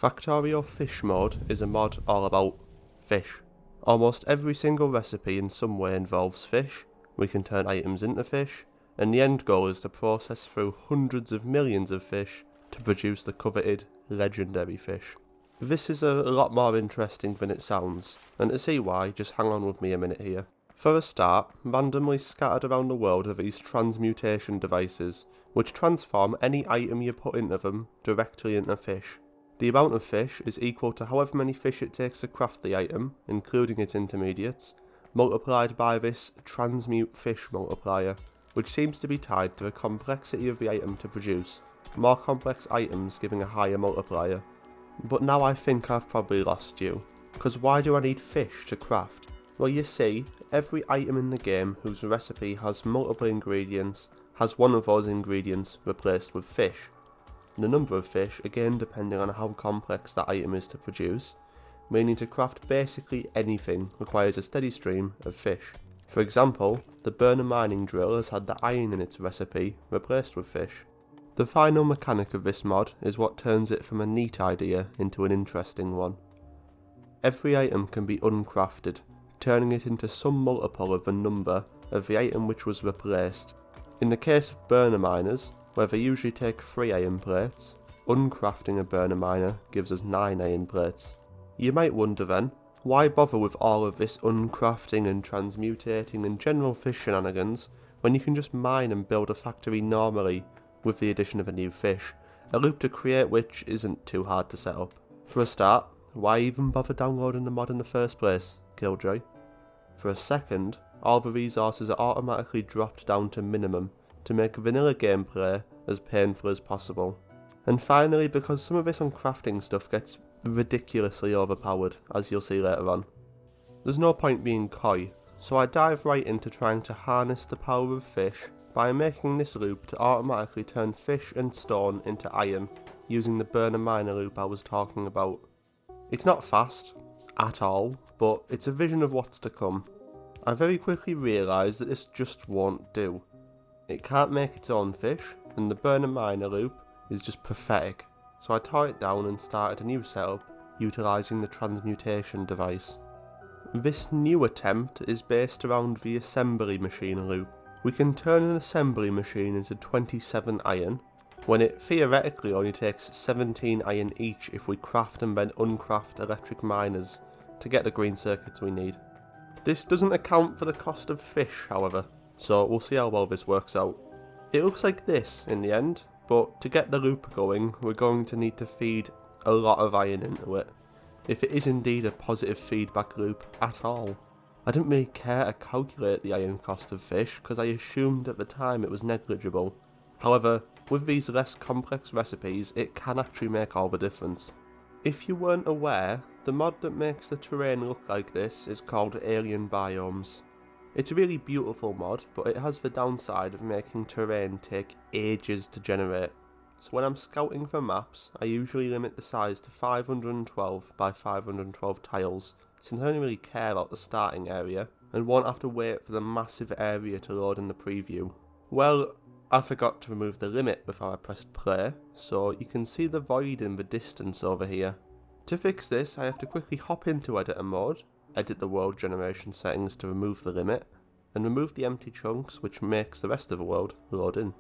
Factorio Fish Mode is a mod all about fish. Almost every single recipe in some way involves fish, we can turn items into fish, and the end goal is to process through hundreds of millions of fish to produce the coveted, legendary fish. This is a lot more interesting than it sounds, and to see why, just hang on with me a minute here. For a start, randomly scattered around the world are these transmutation devices, which transform any item you put into them directly into fish. The amount of fish is equal to however many fish it takes to craft the item, including its intermediates, multiplied by this transmute fish multiplier, which seems to be tied to the complexity of the item to produce, more complex items giving a higher multiplier. But now I think I've probably lost you, because why do I need fish to craft? Well, you see, every item in the game whose recipe has multiple ingredients has one of those ingredients replaced with fish. The number of fish, again depending on how complex that item is to produce, meaning to craft basically anything requires a steady stream of fish. For example, the burner mining drill has had the iron in its recipe replaced with fish. The final mechanic of this mod is what turns it from a neat idea into an interesting one. Every item can be uncrafted, turning it into some multiple of the number of the item which was replaced. In the case of burner miners, where they usually take 3 iron plates, uncrafting a burner miner gives us 9 iron plates. You might wonder then, why bother with all of this uncrafting and transmutating and general fish shenanigans when you can just mine and build a factory normally with the addition of a new fish, a loop to create which isn't too hard to set up. For a start, why even bother downloading the mod in the first place, Killjoy? For a second, all the resources are automatically dropped down to minimum to make vanilla gameplay as painful as possible. And finally, because some of this uncrafting stuff gets ridiculously overpowered, as you'll see later on. There's no point being coy, so I dive right into trying to harness the power of fish by making this loop to automatically turn fish and stone into iron, using the burner miner loop I was talking about. It's not fast, at all, but it's a vision of what's to come. I very quickly realised that this just won't do. It can't make its own fish, and the burner miner loop is just pathetic, so I tore it down and started a new setup utilising the transmutation device. This new attempt is based around the assembly machine loop. We can turn an assembly machine into 27 iron, when it theoretically only takes 17 iron each if we craft and then uncraft electric miners to get the green circuits we need. This doesn't account for the cost of fish, however, so we'll see how well this works out. It looks like this in the end, but to get the loop going we're going to need to feed a lot of iron into it, if it is indeed a positive feedback loop at all. I didn't really care to calculate the iron cost of fish because I assumed at the time it was negligible. However, with these less complex recipes it can actually make all the difference. If you weren't aware, the mod that makes the terrain look like this is called Alien Biomes. It's a really beautiful mod, but it has the downside of making terrain take ages to generate. So when I'm scouting for maps, I usually limit the size to 512 by 512 tiles, since I only really care about the starting area, and won't have to wait for the massive area to load in the preview. Well, I forgot to remove the limit before I pressed play, so you can see the void in the distance over here. To fix this, I have to quickly hop into editor mode, edit the world generation settings to remove the limit, and remove the empty chunks which makes the rest of the world load in.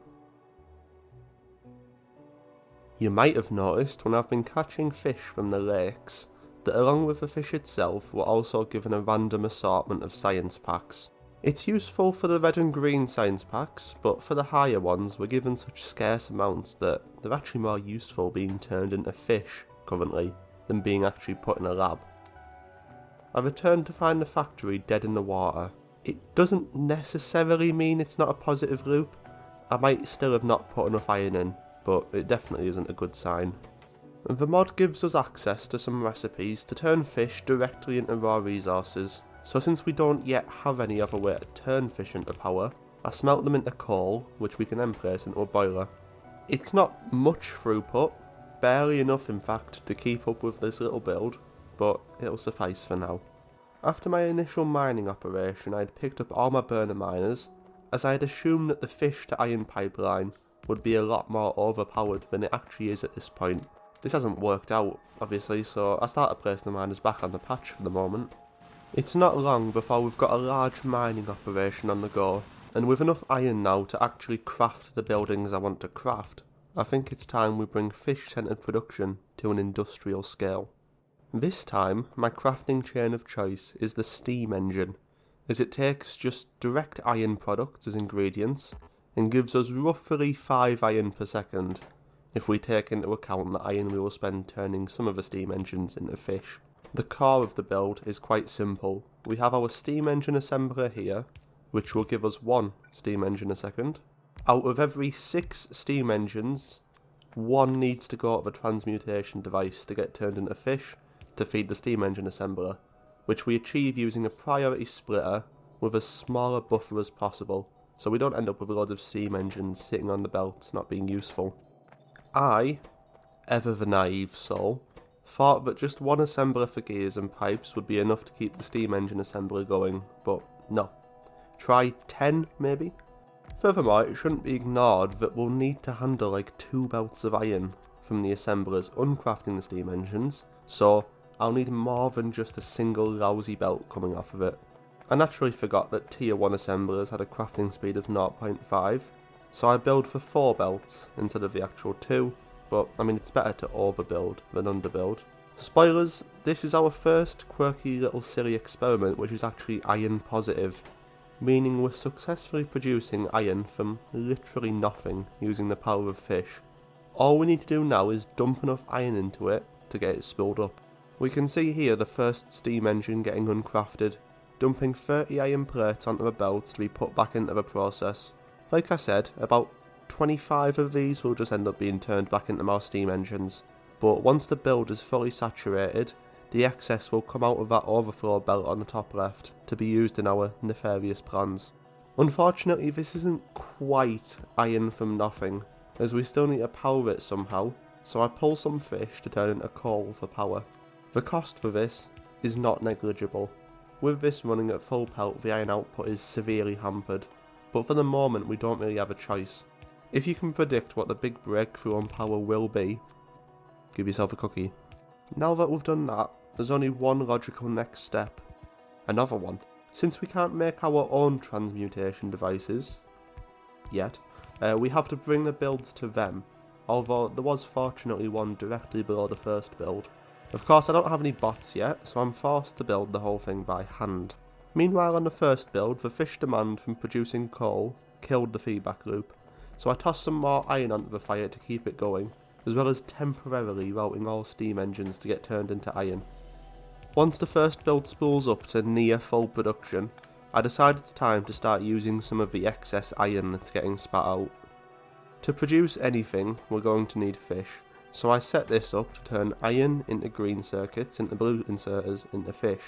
You might have noticed when I've been catching fish from the lakes, that along with the fish itself we're also given a random assortment of science packs. It's useful for the red and green science packs, but for the higher ones we're given such scarce amounts that they're actually more useful being turned into fish, currently, than being actually put in a lab. I returned to find the factory dead in the water. It doesn't necessarily mean it's not a positive loop. I might still have not put enough iron in, but it definitely isn't a good sign. The mod gives us access to some recipes to turn fish directly into raw resources, so since we don't yet have any other way to turn fish into power, I smelt them into coal, which we can then place into a boiler. It's not much throughput, barely enough in fact to keep up with this little build, but it'll suffice for now. After my initial mining operation I had picked up all my burner miners, as I had assumed that the fish to iron pipeline would be a lot more overpowered than it actually is at this point. This hasn't worked out, obviously, so I started placing the miners back on the patch for the moment. It's not long before we've got a large mining operation on the go, and with enough iron now to actually craft the buildings I want to craft, I think it's time we bring fish-centred production to an industrial scale. This time, my crafting chain of choice is the steam engine, as it takes just direct iron products as ingredients, and gives us roughly 5 iron per second, if we take into account the iron we will spend turning some of the steam engines into fish. The core of the build is quite simple. We have our steam engine assembler here, which will give us 1 steam engine a second. Out of every 6 steam engines, 1 needs to go to the transmutation device to get turned into fish to feed the steam engine assembler, which we achieve using a priority splitter with as small a buffer as possible, so we don't end up with loads of steam engines sitting on the belt not being useful. I, ever the naive soul, thought that just 1 assembler for gears and pipes would be enough to keep the steam engine assembler going, but no. Try 10 maybe? Furthermore, it shouldn't be ignored that we'll need to handle like 2 belts of iron from the assemblers uncrafting the steam engines, so I'll need more than just a single lousy belt coming off of it. I naturally forgot that tier 1 assemblers had a crafting speed of 0.5, so I build for 4 belts instead of the actual 2, but I mean it's better to overbuild than underbuild. Spoilers, this is our first quirky little silly experiment which is actually iron positive, meaning we're successfully producing iron from literally nothing using the power of fish. All we need to do now is dump enough iron into it to get it spooled up. We can see here the first steam engine getting uncrafted, dumping 30 iron plates onto the belts to be put back into the process. Like I said, about 25 of these will just end up being turned back into more steam engines, but once the build is fully saturated, the excess will come out of that overflow belt on the top left to be used in our nefarious plans. Unfortunately, this isn't quite iron from nothing, as we still need to power it somehow, so I pull some fish to turn into coal for power. The cost for this is not negligible. With this running at full pelt, the iron output is severely hampered, but for the moment we don't really have a choice. If you can predict what the big breakthrough on power will be, give yourself a cookie. Now that we've done that, there's only one logical next step. Another one. Since we can't make our own transmutation devices yet, we have to bring the builds to them, although there was fortunately one directly below the first build. Of course I don't have any bots yet, so I'm forced to build the whole thing by hand. Meanwhile on the first build, the fish demand from producing coal killed the feedback loop, so I tossed some more iron onto the fire to keep it going, as well as temporarily routing all steam engines to get turned into iron. Once the first build spools up to near full production, I decide it's time to start using some of the excess iron that's getting spat out. To produce anything, we're going to need fish, so I set this up to turn iron into green circuits into blue inserters into fish.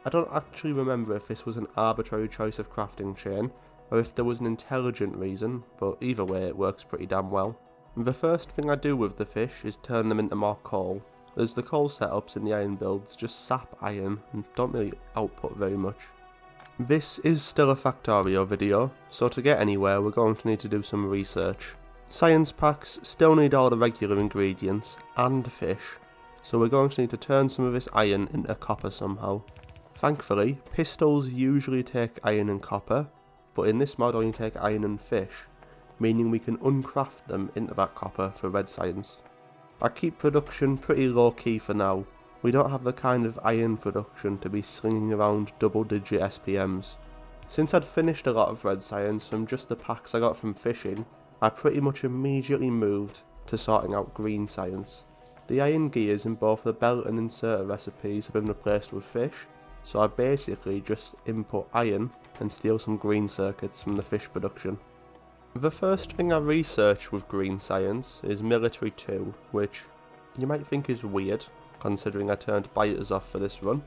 I don't actually remember if this was an arbitrary choice of crafting chain, or if there was an intelligent reason, but either way it works pretty damn well. The first thing I do with the fish is turn them into more coal, as the coal setups in the iron builds just sap iron and don't really output very much. This is still a Factorio video, so to get anywhere we're going to need to do some research. Science packs still need all the regular ingredients and fish, so we're going to need to turn some of this iron into copper somehow. Thankfully, pistols usually take iron and copper, but in this mod only take iron and fish, meaning we can uncraft them into that copper for red science. I keep production pretty low key for now. We don't have the kind of iron production to be slinging around double-digit SPMs. Since I'd finished a lot of red science from just the packs I got from fishing, I pretty much immediately moved to sorting out green science. The iron gears in both the belt and inserter recipes have been replaced with fish, so I basically just input iron and steal some green circuits from the fish production. The first thing I research with green science is military 2, which you might think is weird, considering I turned biters off for this run.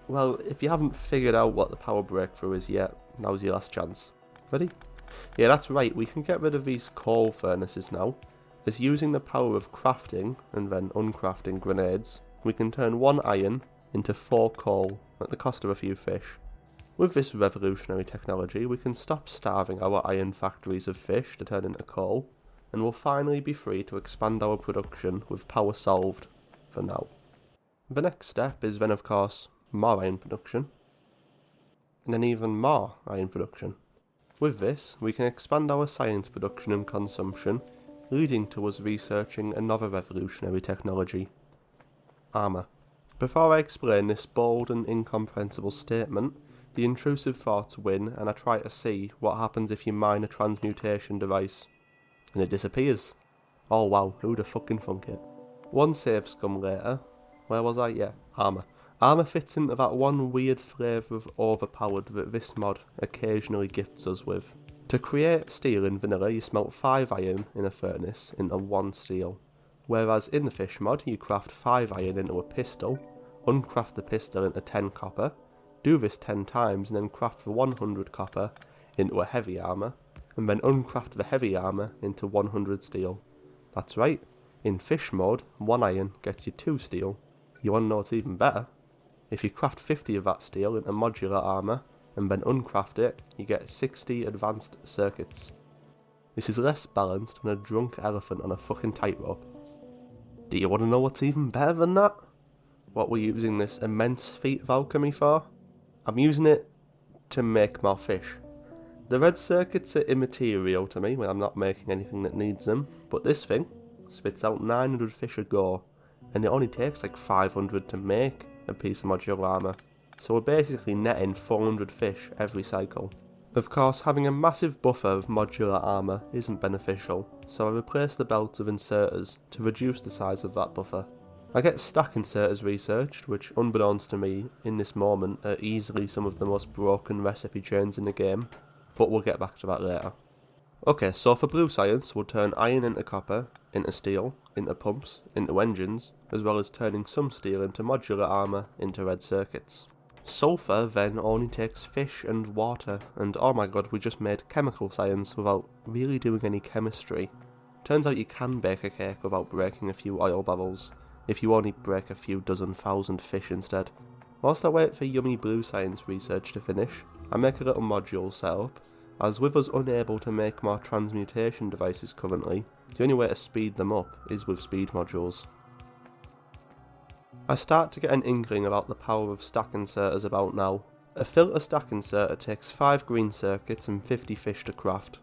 Well, if you haven't figured out what the power breakthrough is yet, now's your last chance. Ready? Yeah, that's right, we can get rid of these coal furnaces now, as using the power of crafting and then uncrafting grenades, we can turn 1 iron into 4 coal at the cost of a few fish. With this revolutionary technology, we can stop starving our iron factories of fish to turn into coal, and we'll finally be free to expand our production with power solved, for now. The next step is then of course more iron production, and then even more iron production. With this, we can expand our science production and consumption, leading to us researching another revolutionary technology: armour. Before I explain this bold and incomprehensible statement, the intrusive thoughts win and I try to see what happens if you mine a transmutation device. And it disappears. Oh wow, who'da fucking thunk it? One save scum later. Where was I? Yeah, armour. Armour fits into that one weird flavour of Overpowered that this mod occasionally gifts us with. To create steel in vanilla, you smelt 5 iron in a furnace into 1 steel, whereas in the fish mod you craft 5 iron into a pistol, uncraft the pistol into 10 copper, do this 10 times and then craft the 100 copper into a heavy armour, and then uncraft the heavy armour into 100 steel. That's right, in fish mode, 1 iron gets you 2 steel. You wanna know what's even better? If you craft 50 of that steel into modular armour, and then uncraft it, you get 60 advanced circuits. This is less balanced than a drunk elephant on a fucking tightrope. Do you want to know what's even better than that? What we're using this immense feat of alchemy for? I'm using it to make more fish. The red circuits are immaterial to me when I'm not making anything that needs them, but this thing spits out 900 fish a go, and it only takes like 500 to make a piece of modular armour, so we're basically netting 400 fish every cycle. Of course, having a massive buffer of modular armour isn't beneficial, so I replace the belt with inserters to reduce the size of that buffer. I get stack inserters researched, which unbeknownst to me, in this moment, are easily some of the most broken recipe chains in the game, but we'll get back to that later. Okay, so for blue science, we'll turn iron into copper, into steel, into pumps, into engines, as well as turning some steel into modular armour into red circuits. Sulphur then only takes fish and water, and oh my god, we just made chemical science without really doing any chemistry. Turns out you can bake a cake without breaking a few oil bubbles, if you only break a few dozen thousand fish instead. Whilst I wait for yummy blue science research to finish, I make a little module setup, as with us unable to make more transmutation devices currently, the only way to speed them up is with speed modules. I start to get an inkling about the power of stack inserters about now. A filter stack inserter takes 5 green circuits and 50 fish to craft,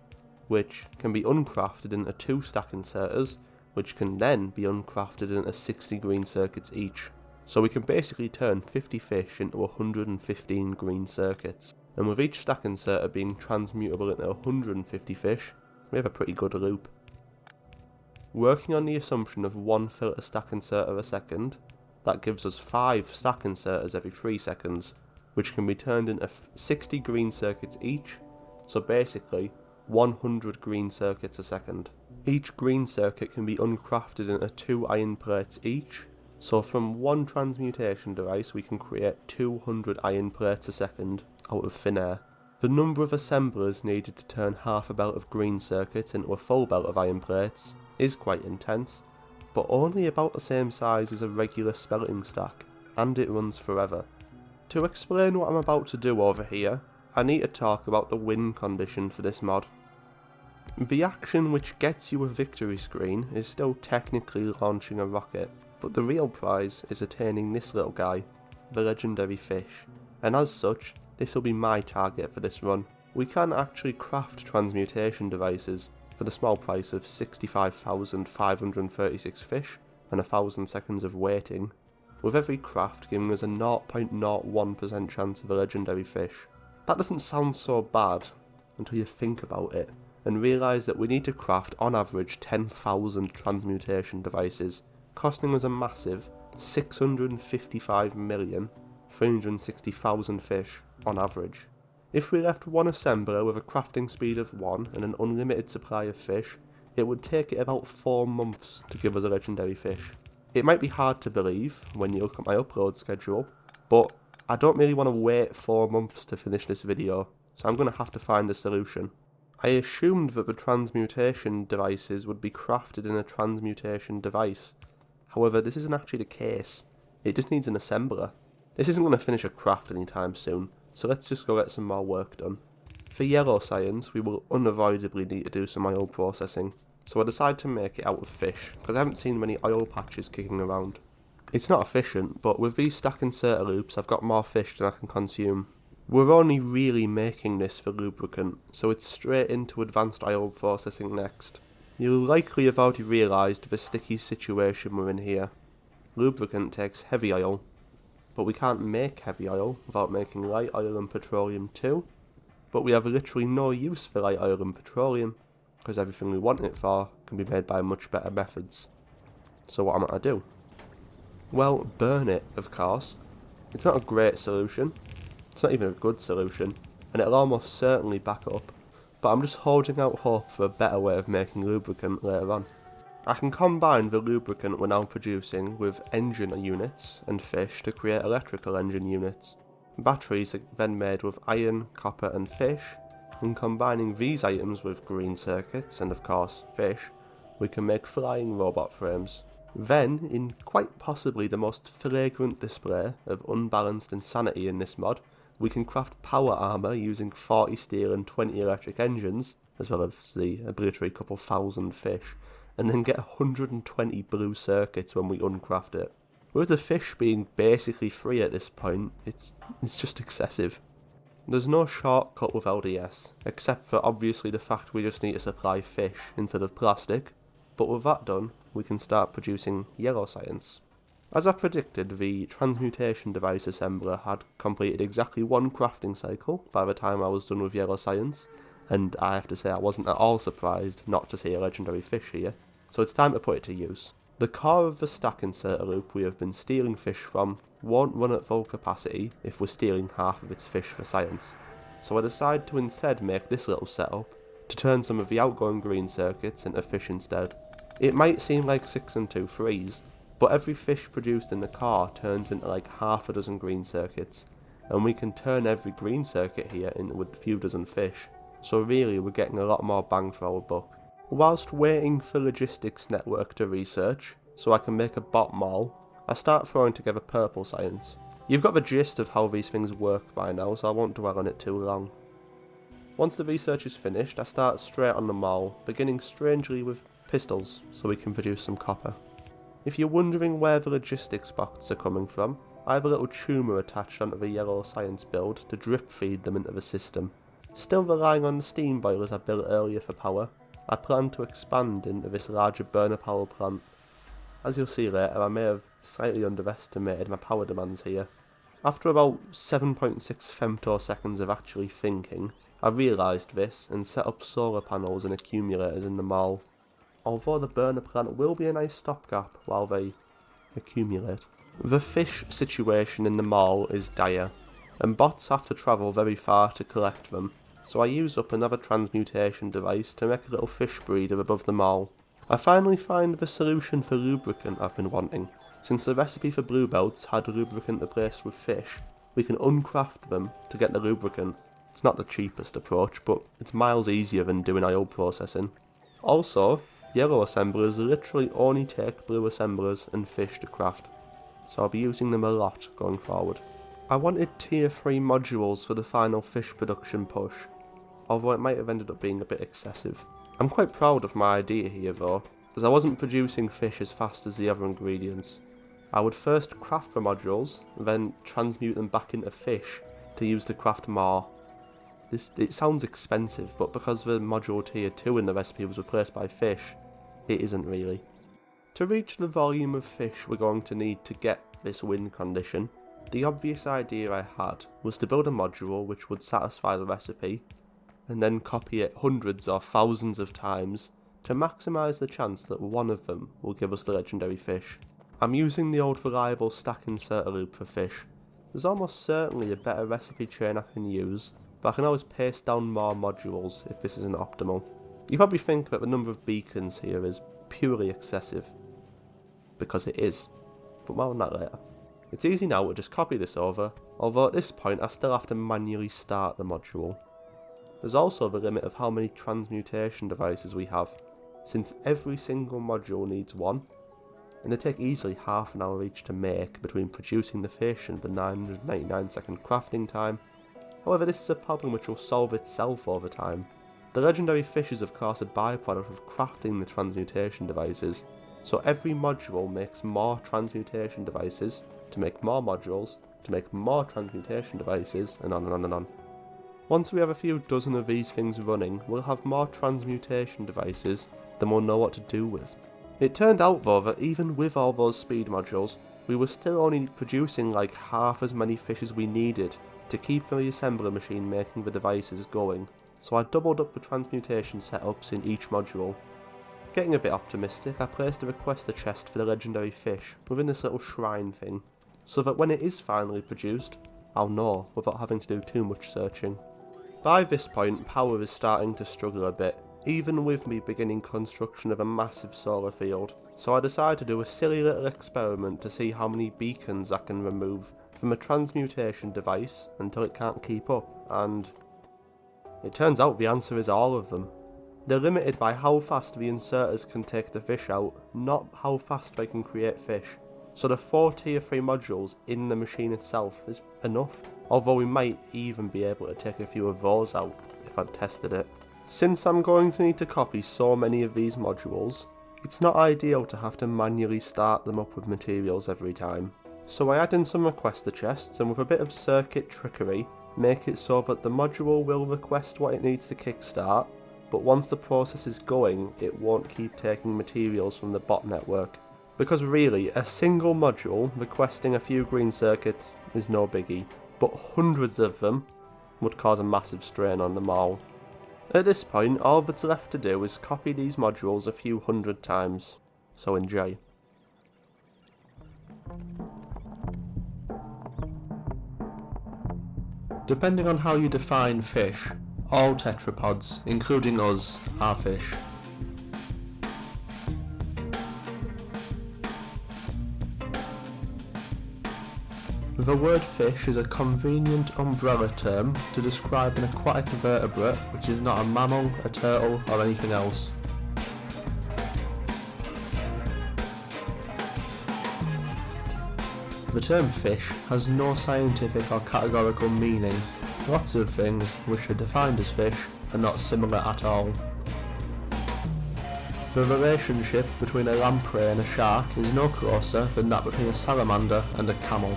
which can be uncrafted into 2 stack inserters, which can then be uncrafted into 60 green circuits each. So we can basically turn 50 fish into 115 green circuits, and with each stack inserter being transmutable into 150 fish, we have a pretty good loop. Working on the assumption of 1 filter stack inserter a second, that gives us 5 stack inserters every 3 seconds, which can be turned into 60 green circuits each, so basically 100 green circuits a second. Each green circuit can be uncrafted into 2 iron plates each, so from 1 transmutation device we can create 200 iron plates a second out of thin air. The number of assemblers needed to turn half a belt of green circuits into a full belt of iron plates is quite intense, but only about the same size as a regular smelting stack, and it runs forever. To explain what I'm about to do over here, I need to talk about the win condition for this mod. The action which gets you a victory screen is still technically launching a rocket, but the real prize is attaining this little guy, the legendary fish, and as such, this will be my target for this run. We can actually craft transmutation devices for the small price of 65,536 fish and 1,000 seconds of waiting, with every craft giving us a 0.01% chance of a legendary fish. That doesn't sound so bad until you think about it and realise that we need to craft on average 10,000 transmutation devices, costing us a massive 655,360,000 fish on average. If we left one assembler with a crafting speed of 1 and an unlimited supply of fish, it would take it about 4 months to give us a legendary fish. It might be hard to believe when you look at my upload schedule, but I don't really want to wait 4 months to finish this video, so I'm going to have to find a solution. I assumed that the transmutation devices would be crafted in a transmutation device. However, this isn't actually the case. It just needs an assembler. This isn't going to finish a craft anytime soon, so let's just go get some more work done. For yellow science, we will unavoidably need to do some oil processing. so I decided to make it out of fish, because I haven't seen many oil patches kicking around. It's not efficient, but with these stack inserter loops I've got more fish than I can consume. We're only really making this for lubricant, so it's straight into advanced oil processing next. You'll likely have already realised the sticky situation we're in here. Lubricant takes heavy oil, but we can't make heavy oil without making light oil and petroleum too. But we have literally no use for light oil and petroleum, because everything we want it for can be made by much better methods. So what am I going to do? Well, burn it, of course. It's not a great solution, it's not even a good solution, and it'll almost certainly back up, but I'm just holding out hope for a better way of making lubricant later on. I can combine the lubricant we're now producing with engine units and fish to create electrical engine units. Batteries are then made with iron, copper and fish, and combining these items with green circuits and of course fish, we can make flying robot frames. Then, in quite possibly the most flagrant display of unbalanced insanity in this mod, we can craft power armour using 40 steel and 20 electric engines, as well as the obligatory couple thousand fish, and then get 120 blue circuits when we uncraft it. With the fish being basically free at this point, it's just excessive. There's no shortcut with LDS, except for obviously the fact we just need to supply fish instead of plastic, but with that done, we can start producing yellow science. As I predicted, the transmutation device assembler had completed exactly one crafting cycle by the time I was done with yellow science, and I have to say I wasn't at all surprised not to see a legendary fish here, so it's time to put it to use. The core of the stack inserter loop we have been stealing fish from won't run at full capacity if we're stealing half of its fish for science, so I decide to instead make this little setup to turn some of the outgoing green circuits into fish instead. It might seem like 6 and 2 threes, but every fish produced in the core turns into like half a dozen green circuits, and we can turn every green circuit here into a few dozen fish, so really we're getting a lot more bang for our buck. Whilst waiting for logistics network to research, so I can make a bot mall, I start throwing together purple science. You've got the gist of how these things work by now, so I won't dwell on it too long. Once the research is finished, I start straight on the mall, beginning strangely with pistols, so we can produce some copper. If you're wondering where the logistics boxes are coming from, I have a little tumour attached onto the yellow science build to drip feed them into the system. Still relying on the steam boilers I built earlier for power, I plan to expand into this larger burner power plant. As you'll see later, I may have slightly underestimated my power demands here. After about 7.6 femtoseconds of actually thinking, I realised this and set up solar panels and accumulators in the mall. Although the burner plant will be a nice stopgap while they accumulate. The fish situation in the mall is dire, and bots have to travel very far to collect them, so I use up another transmutation device to make a little fish breeder above the mall. I finally find the solution for lubricant I've been wanting. Since the recipe for blue belts had lubricant replaced with fish, we can uncraft them to get the lubricant. It's not the cheapest approach, but it's miles easier than doing oil processing. Also, yellow assemblers literally only take blue assemblers and fish to craft, so I'll be using them a lot going forward. I wanted tier 3 modules for the final fish production push, although it might have ended up being a bit excessive. I'm quite proud of my idea here though, as I wasn't producing fish as fast as the other ingredients. I would first craft the modules, then transmute them back into fish to use to craft more. It sounds expensive, but because the module tier 2 in the recipe was replaced by fish, it isn't really. To reach the volume of fish we're going to need to get this win condition, the obvious idea I had was to build a module which would satisfy the recipe, and then copy it hundreds or thousands of times to maximise the chance that one of them will give us the legendary fish. I'm using the old reliable stack inserter loop for fish. There's almost certainly a better recipe chain I can use, but I can always paste down more modules if this isn't optimal. You probably think that the number of beacons here is purely excessive, because it is, but more on that later. It's easy now to just copy this over, although at this point I still have to manually start the module. There's also the limit of how many transmutation devices we have, since every single module needs one, and they take easily half an hour each to make between producing the fish and the 999 second crafting time. However, this is a problem which will solve itself over time. The legendary fish is of course a byproduct of crafting the transmutation devices, so every module makes more transmutation devices to make more modules, to make more transmutation devices, and on and on and on. Once we have a few dozen of these things running, we'll have more transmutation devices than we'll know what to do with. It turned out though that even with all those speed modules, we were still only producing like half as many fish as we needed to keep the assembler machine making the devices going, so I doubled up the transmutation setups in each module. Getting a bit optimistic, I placed a requester chest for the legendary fish within this little shrine thing, so that when it is finally produced, I'll know without having to do too much searching. By this point, power is starting to struggle a bit, even with me beginning construction of a massive solar field, so I decided to do a silly little experiment to see how many beacons I can remove from a transmutation device until it can't keep up, and it turns out the answer is all of them. They're limited by how fast the inserters can take the fish out, not how fast they can create fish. So the 4 tier 3 modules in the machine itself is enough, although we might even be able to take a few of those out if I'd tested it. Since I'm going to need to copy so many of these modules, it's not ideal to have to manually start them up with materials every time. So I add in some requester chests and with a bit of circuit trickery, make it so that the module will request what it needs to kickstart, but once the process is going, it won't keep taking materials from the bot network. Because really, a single module requesting a few green circuits is no biggie, but hundreds of them would cause a massive strain on them all. At this point, all that's left to do is copy these modules a few hundred times, so enjoy. Depending on how you define fish, all tetrapods, including us, are fish. The word fish is a convenient umbrella term to describe an aquatic vertebrate which is not a mammal, a turtle, or anything else. The term fish has no scientific or categorical meaning. Lots of things which are defined as fish are not similar at all. The relationship between a lamprey and a shark is no closer than that between a salamander and a camel.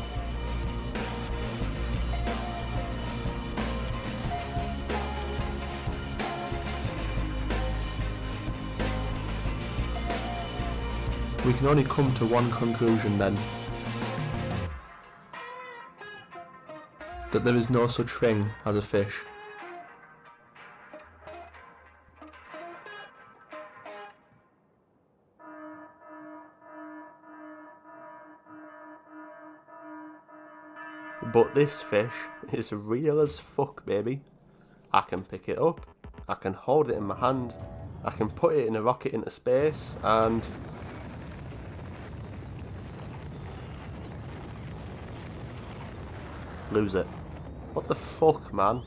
We can only come to one conclusion then. That there is no such thing as a fish. But this fish is real as fuck, baby. I can pick it up, I can hold it in my hand, I can put it in a rocket into space, and lose it. What the fuck, man?